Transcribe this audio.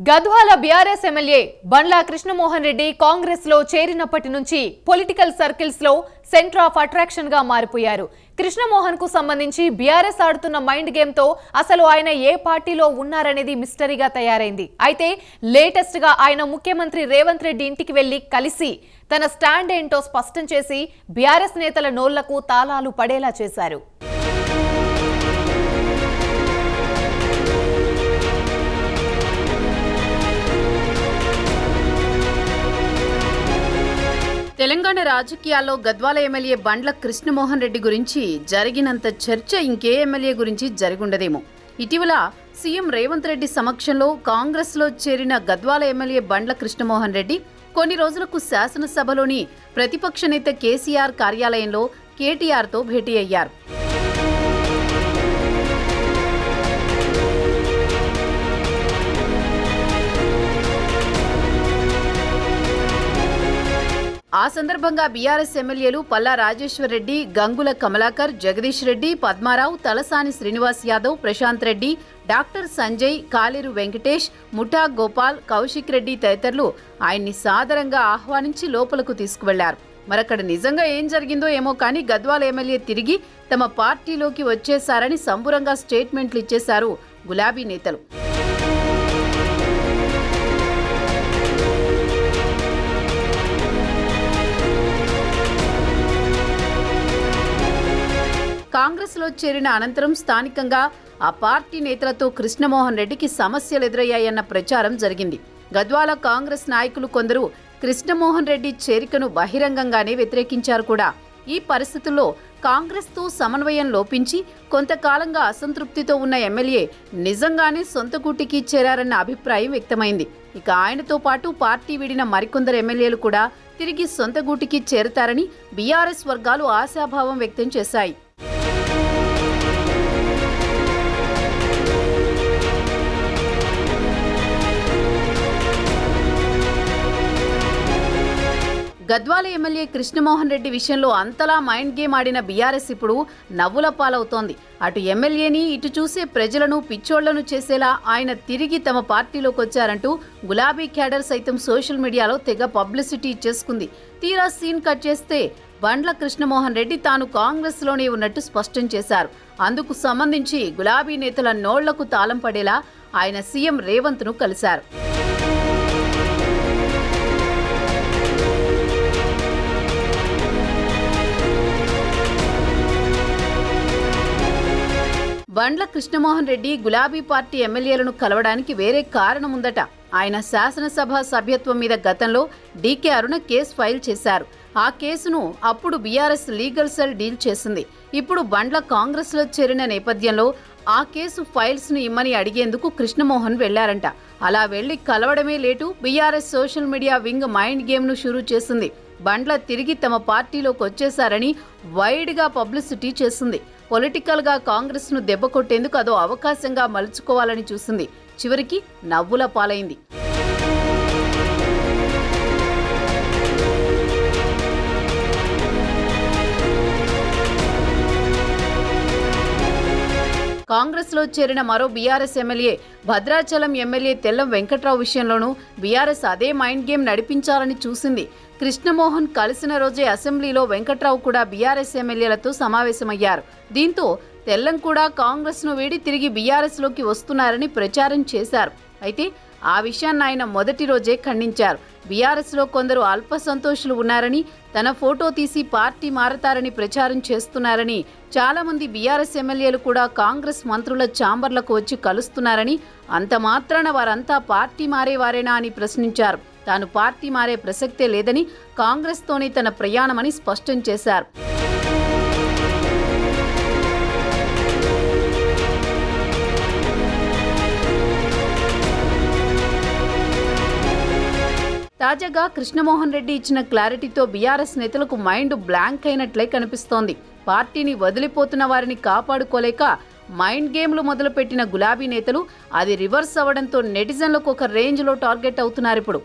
Gadwal BRS MLA బండ్ల కృష్ణమోహన్ రెడ్డి కాంగ్రెస్ లో చేరినప్పటి నుంచి political circles లో సెంటర్ ఆఫ్ అట్రాక్షన్ గా మారిపోయారు. కృష్ణమోహన్ కు సంబంధించి బీఆర్ఎస్ ఆడుతున్న మైండ్ గేమ్ తో అసలు ఆయన ఏ పార్టీలో ఉన్నారనేది మిస్టరీగా తయారైంది. అయితే లేటెస్ట్ గా ఆయన ముఖ్యమంత్రి రేవంత్ రెడ్డి ఇంటికి వెళ్లి కలిసి తన స్టాండ్ ఏంటో స్పష్టం చేసి బీఆర్ఎస్ నేతల నోళ్లకు తాళాలు పడేలా చేశారు. తెలంగాణ రాజకీయాల్లో గద్వాల ఎమ్మెల్యే బండ్ల కృష్ణమోహన్ రెడ్డి గురించి జరిగినంత చర్చ ఇంకే ఎమ్మెల్యే గురించి జరిగుండదేమో. ఇటీవల సీఎం రేవంత్ రెడ్డి సమక్షంలో కాంగ్రెస్ లో చేరిన గద్వాల ఎమ్మెల్యే బండ్ల కృష్ణమోహన్ రెడ్డి కొన్ని రోజులకు శాసనసభలోని ప్రతిపక్ష నేత కేసీఆర్ కార్యాలయంలో కేటీఆర్ తో భేటీ అయ్యారు. ఆ సందర్భంగా బీఆర్ఎస్ ఎమ్మెల్యేలు పల్లా రాజేశ్వర్ రెడ్డి, గంగుల కమలాకర్, జగదీష్ రెడ్డి, పద్మారావు, తలసాని శ్రీనివాస్ యాదవ్, ప్రశాంత్ రెడ్డి, డాక్టర్ సంజయ్, కాలేరు వెంకటేష్, ముఠా గోపాల్, కౌశిక్ రెడ్డి తదితరులు ఆయన్ని సాదరంగా ఆహ్వానించి లోపలకు తీసుకువెళ్లారు. మరక్కడ నిజంగా ఏం జరిగిందో ఏమో కానీ గద్వాల ఎమ్మెల్యే తిరిగి తమ పార్టీలోకి వచ్చేశారని సంబురంగా స్టేట్మెంట్లు ఇచ్చేశారు గులాబీ నేతలు. కాంగ్రెస్ లో చేరిన అనంతరం స్థానికంగా ఆ పార్టీ నేతలతో కృష్ణమోహన్ రెడ్డికి సమస్యలు ఎదురయ్యాయన్న ప్రచారం జరిగింది. గద్వాల కాంగ్రెస్ నాయకులు కొందరు కృష్ణమోహన్ రెడ్డి చేరికను బహిరంగంగానే వ్యతిరేకించారు కూడా. ఈ పరిస్థితుల్లో కాంగ్రెస్ తో సమన్వయం లోపించి కొంతకాలంగా అసంతృప్తితో ఉన్న ఎమ్మెల్యే నిజంగానే సొంత గూటికి చేరారన్న అభిప్రాయం వ్యక్తమైంది. ఇక ఆయనతో పాటు పార్టీ వీడిన మరికొందరు ఎమ్మెల్యేలు కూడా తిరిగి సొంత గూటికి చేరతారని బీఆర్ఎస్ వర్గాలు ఆశాభావం వ్యక్తం చేశాయి. గద్వాల ఎమ్మెల్యే కృష్ణమోహన్ రెడ్డి విషయంలో అంతలా మైండ్ గేమ్ ఆడిన బీఆర్ఎస్ ఇప్పుడు నవ్వుల పాలవుతోంది. అటు ఎమ్మెల్యేని ఇటు చూసే ప్రజలను పిచ్చోళ్లను చేసేలా ఆయన తిరిగి తమ పార్టీలోకి వచ్చారంటూ గులాబీ క్యాడర్ సైతం సోషల్ మీడియాలో తెగ పబ్లిసిటీ ఇచ్చేసుకుంది. తీరా సీన్ కట్ చేస్తే బండ్ల కృష్ణమోహన్ రెడ్డి తాను కాంగ్రెస్ లోనే ఉన్నట్టు స్పష్టం చేశారు. అందుకు సంబంధించి గులాబీ నేతల నోళ్లకు తాళం పడేలా ఆయన సీఎం రేవంత్ ను కలిశారు. బండ్ల కృష్ణమోహన్ రెడ్డి గులాబీ పార్టీ ఎమ్మెల్యేలను కలవడానికి వేరే కారణం ఉందట. ఆయన శాసనసభ సభ్యత్వం మీద గతంలో డీకే అరుణ కేసు ఫైల్ చేశారు. ఆ కేసును అప్పుడు బీఆర్ఎస్ లీగల్ సెల్ డీల్ చేసింది. ఇప్పుడు బండ్ల కాంగ్రెస్ లో చేరిన నేపథ్యంలో ఆ కేసు ఫైల్స్ ను ఇమ్మని అడిగేందుకు కృష్ణమోహన్ వెళ్లారంట. అలా వెళ్లి కలవడమే late BRS social media wing mind game ను షురూ చేసింది. బండ్ల తిరిగి తమ పార్టీలోకి వచ్చేశారని వైడ్ గా పబ్లిసిటీ చేసింది. పొలిటికల్ గా కాంగ్రెస్ ను దెబ్బ కొట్టేందుకు అదో అవకాశంగా మలుచుకోవాలని చూసింది. చివరికి నవ్వుల పాలైంది. కాంగ్రెస్ లో చేరిన మరో BRS MLA Bhadrachalam MLA Tellam Venkatrao విషయంలోనూ బీఆర్ఎస్ అదే మైండ్ గేమ్ నడిపించాలని చూసింది. కృష్ణమోహన్ కలిసిన రోజే అసెంబ్లీలో వెంకట్రావు కూడా బీఆర్ఎస్ ఎమ్మెల్యేలతో సమావేశమయ్యారు. దీంతో తెల్లం కూడా కాంగ్రెస్ ను వీడి తిరిగి బీఆర్ఎస్ లోకి వస్తున్నారని ప్రచారం చేశారు. అయితే ఆ విషయాన్ని ఆయన మొదటి రోజే ఖండించారు. బీఆర్ఎస్ లో కొందరు అల్ప సంతోషులు ఉన్నారని, తన ఫోటో తీసి పార్టీ మారతారని ప్రచారం చేస్తున్నారని, చాలా మంది బీఆర్ఎస్ ఎమ్మెల్యేలు కూడా కాంగ్రెస్ మంత్రుల ఛాంబర్లకు వచ్చి కలుస్తున్నారని, అంత మాత్రాన వారంతా పార్టీ మారేవారేనా అని ప్రశ్నించారు. తాను పార్టీ మారే ప్రసక్తే లేదని, కాంగ్రెస్ తోనే తన ప్రయాణమని స్పష్టం చేశారు. తాజాగా కృష్ణమోహన్ రెడ్డి ఇచ్చిన క్లారిటీతో బీఆర్ఎస్ నేతలకు మైండ్ బ్లాంక్ అయినట్లే కనిపిస్తోంది. పార్టీని వదిలిపోతున్న వారిని కాపాడుకోలేక మైండ్ గేమ్లు మొదలుపెట్టిన గులాబీ నేతలు అది రివర్స్ అవ్వడంతో నెటిజన్లకు ఒక రేంజ్లో టార్గెట్ అవుతున్నారు ఇప్పుడు.